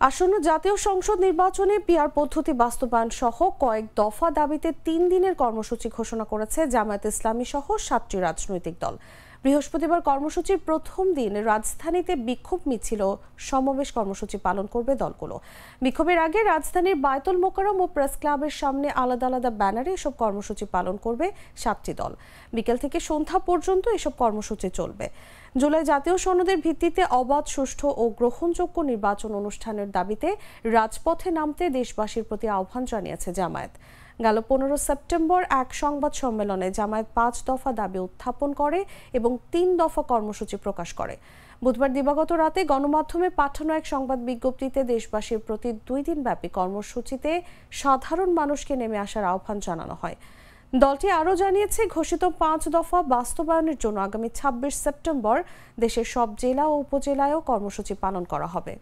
আসন্ন জাতীয় সংসদ নির্বাচনে পিআর পদ্ধতি বাস্তবায়ন সহ কয়েক দফা দাবিতে ৩ দিনের কর্মসূচি ঘোষণা করেছে জামায়াতে ইসলামী সহ ৭টি রাজনৈতিক দল। বৃহস্পতিবার কর্মসূচির প্রথম দিন রাজধানীতে বিক্ষোভ মিছিল ও সমাবেশ কর্মসূচি পালন করবে দলগুলো। বিক্ষোভের আগে রাজধানীর বায়তুল মোকাররম ও প্রেস ক্লাবের সামনে আলাদা আলাদা ব্যানারে এসব কর্মসূচি পালন করবে ৭টি দল। বিকেল থেকে সন্ধ্যা পর্যন্ত এসব কর্মসূচি চলবে। জুলাই জাতীয় সনদের ভিত্তিতে অবাধ, সুষ্ঠু ও গ্রহণযোগ্য নির্বাচন অনুষ্ঠানের দাবিতে রাজপথে নামতে দেশবাসীর প্রতি আহ্বান জানিয়েছে জামায়াত। গেল 15 সেপ্টেম্বর এক সংবাদ সম্মেলনে জামায়াত 5 দফা দাবি উত্থাপন করে এবং 3 দফা কর্মসূচি প্রকাশ করে। বুধবার দিবাগত রাতে গণমাধ্যমে পাঠানো এক সংবাদ বিজ্ঞপ্তিতে দেশবাসীর প্রতি 2 দিনব্যাপী কর্মসূচিতে সাধারণ মানুষকে নেমে আসার আহ্বান জানানো হয়। দলটি আরও জানিয়েছে, ঘোষিত 5 দফা বাস্তবায়নের জন্য আগামী 26 সেপ্টেম্বর দেশের সব জেলা ও উপজেলায়ও কর্মসূচি পালন করা হবে।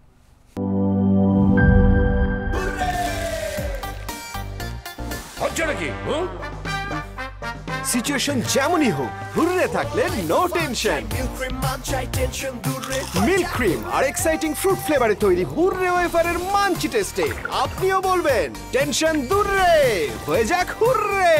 সিচুয়েশন যেমনই হোক, হুররে থাকলে নো টেনশন। মিল্ক ক্রিম আর এক্সাইটিং ফ্রুট ফ্লেভারে তৈরি হুররে ওয়েফারের মাঞ্চি টেস্টে আপনিও বলবেন টেনশন দূর রে, হয়ে যাক হুররে।